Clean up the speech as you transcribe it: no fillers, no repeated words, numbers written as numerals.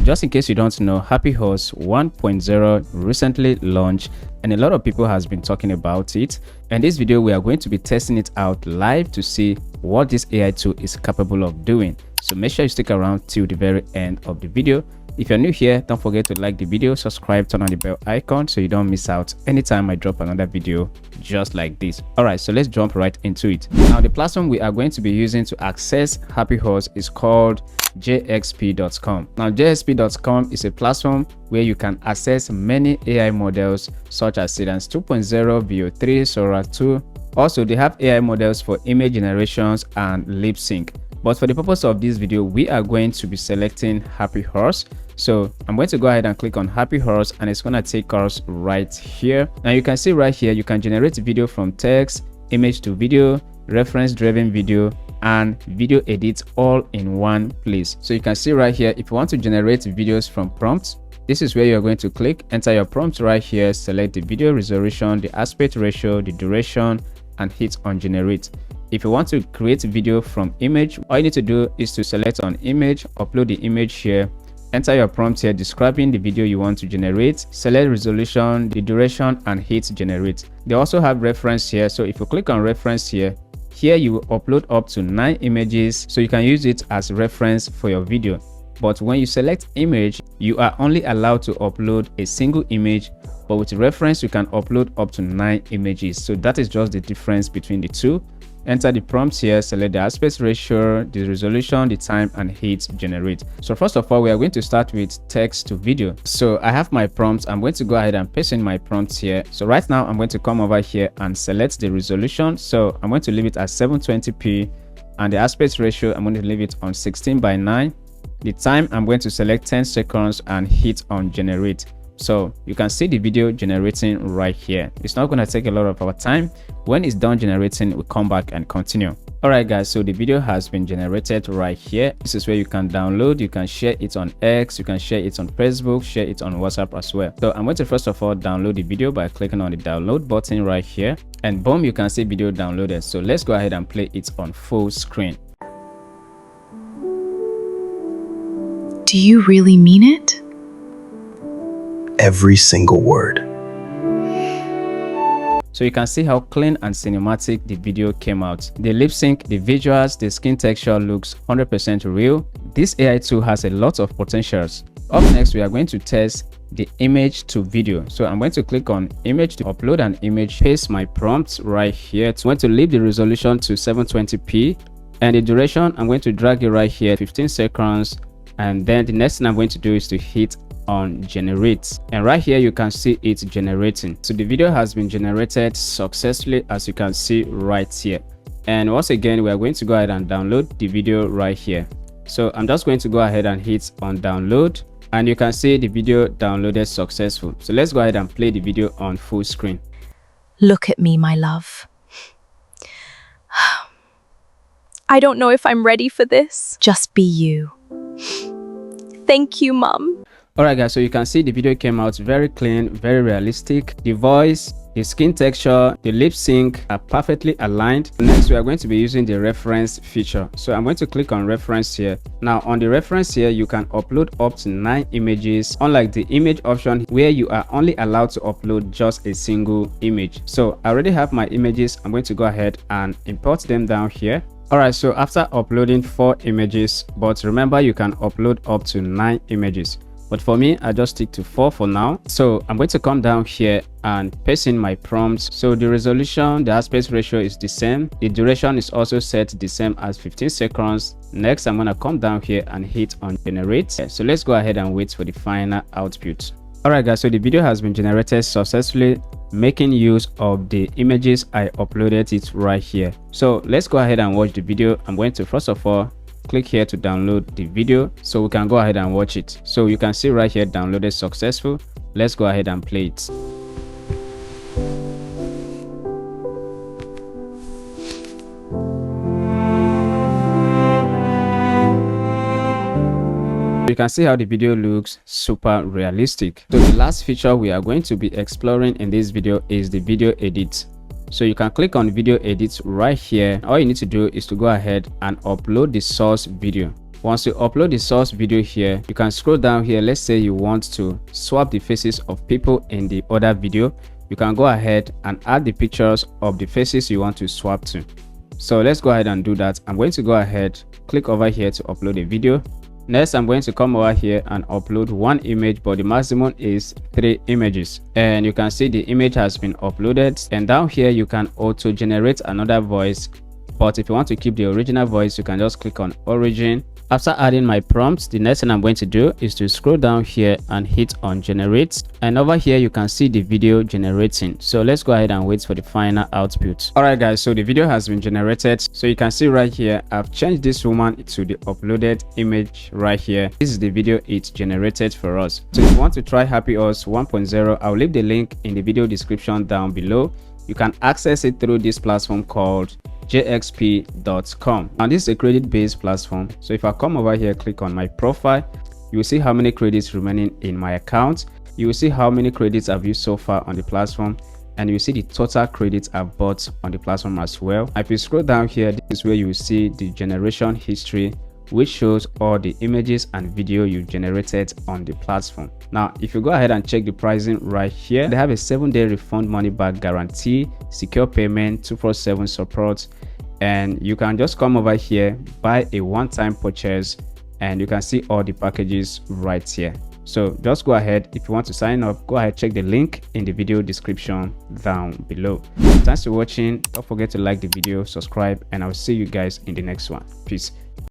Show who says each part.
Speaker 1: just in case you don't know, HappyHorse 1.0 recently launched and a lot of people has been talking about it. And this video we are going to be testing it out live to see what this AI tool is capable of doing. So make sure you stick around till the very end of the video. If you're new here, don't forget to like the video, subscribe, turn on the bell icon so you don't miss out anytime I drop another video just like this. Alright, so let's jump right into it. Now the platform we are going to be using to access HappyHorse is called jxp.com. Now jxp.com is a platform where you can access many AI models such as Cadence 2.0, VO3, Sora 2. Also, they have AI models for image generations and lip sync. But for the purpose of this video, we are going to be selecting HappyHorse. So I'm going to go ahead and click on HappyHorse and it's going to take us right here. Now you can see right here, you can generate video from text, image to video, reference driven video, and video edits all in one place. So you can see right here, if you want to generate videos from prompts, this is where you're going to click, enter your prompt right here, select the video resolution, the aspect ratio, the duration, and hit on generate. If you want to create a video from image, all you need to do is to select on image, upload the image here, enter your prompt here describing the video you want to generate, select resolution, the duration, and hit generate. They also have reference here. So if you click on reference here, you will upload up to 9 images, so you can use it as reference for your video. But when you select image, you are only allowed to upload a single image, but with reference you can upload up to 9 images. So that is just the difference between the two. Enter the prompts here, select the aspect ratio, the resolution, the time, and hit generate. So first of all, we are going to start with text to video. So I have my prompts. I'm going to go ahead and paste in my prompts here. So right now I'm going to come over here and select the resolution. So I'm going to leave it at 720p, and the aspect ratio I'm going to leave it on 16:9. The time I'm going to select 10 seconds and hit on generate. So you can see the video generating right here. It's not going to take a lot of our time. When it's done generating, we'll come back and continue. Alright guys, so the video has been generated right here. This is where you can download, you can share it on X, you can share it on Facebook, share it on WhatsApp as well. So I'm going to first of all download the video by clicking on the download button right here, and boom, you can see video downloaded. So let's go ahead and play it on full screen.
Speaker 2: Do you really mean it?
Speaker 3: Every single word.
Speaker 1: So you can see how clean and cinematic the video came out. The lip sync, the visuals, the skin texture looks 100% real. This AI tool has a lot of potentials. Up next, we are going to test the image to video. So I'm going to click on image to upload an image, paste my prompts right here. I'm going to leave the resolution to 720p, and the duration I'm going to drag it right here, 15 seconds. And then the next thing I'm going to do is to hit on generate, and right here you can see it generating. So the video has been generated successfully, as you can see right here. And once again, we are going to go ahead and download the video right here. So I'm just going to go ahead and hit on download, and you can see the video downloaded successful. So let's go ahead and play the video on full screen.
Speaker 2: Look at me, my love. I don't know if I'm ready for this. Just be you. Thank you, Mom.
Speaker 1: Alright guys, so you can see the video came out very clean, very realistic. The voice, the skin texture, the lip sync are perfectly aligned. Next, we are going to be using the reference feature. So I'm going to click on reference here. Now on the reference here, you can upload up to 9 images, unlike the image option where you are only allowed to upload just a single image. So I already have my images. I'm going to go ahead and import them down here. Alright, so after uploading 4 images, but remember you can upload up to 9 images. But for me, I just stick to 4 for now. So I'm going to come down here and paste in my prompts. So the resolution, the aspect ratio is the same. The duration is also set the same as 15 seconds. Next, I'm going to come down here and hit on generate. So let's go ahead and wait for the final output. Alright guys, so the video has been generated successfully, making use of the images I uploaded it right here. So let's go ahead and watch the video. I'm going to first of all click here to download the video so we can go ahead and watch it. So you can see right here downloaded successful. Let's go ahead and play it. You can see how the video looks super realistic. So the last feature we are going to be exploring in this video is the video edit. So you can click on video edit right here. All you need to do is to go ahead and upload the source video. Once you upload the source video here, you can scroll down here. Let's say you want to swap the faces of people in the other video. You can go ahead and add the pictures of the faces you want to swap to. So let's go ahead and do that. I'm going to go ahead, click over here to upload a video. Next, I'm going to come over here and upload one image, but the maximum is 3 images. And you can see the image has been uploaded. And down here, you can auto generate another voice. But if you want to keep the original voice, you can just click on origin. After adding my prompts, the next thing I'm going to do is to scroll down here and hit on generate. And over here, you can see the video generating. So let's go ahead and wait for the final output. All right, guys, so the video has been generated. So you can see right here, I've changed this woman to the uploaded image right here. This is the video it generated for us. So if you want to try HappyHorse 1.0, I'll leave the link in the video description down below. You can access it through this platform called jxp.com, and this is a credit-based platform. So if I come over here, click on my profile, you will see how many credits remaining in my account. You will see how many credits I've used so far on the platform, and you will see the total credits I've bought on the platform as well. If you scroll down here, this is where you will see the generation history, which shows all the images and video you generated on the platform. Now, if you go ahead and check the pricing right here, they have a 7-day refund money back guarantee, secure payment, 247 support, and you can just come over here, buy a one-time purchase, and you can see all the packages right here. So just go ahead. If you want to sign up, go ahead, check the link in the video description down below. Thanks for watching. Don't forget to like the video, subscribe, and I'll see you guys in the next one. Peace.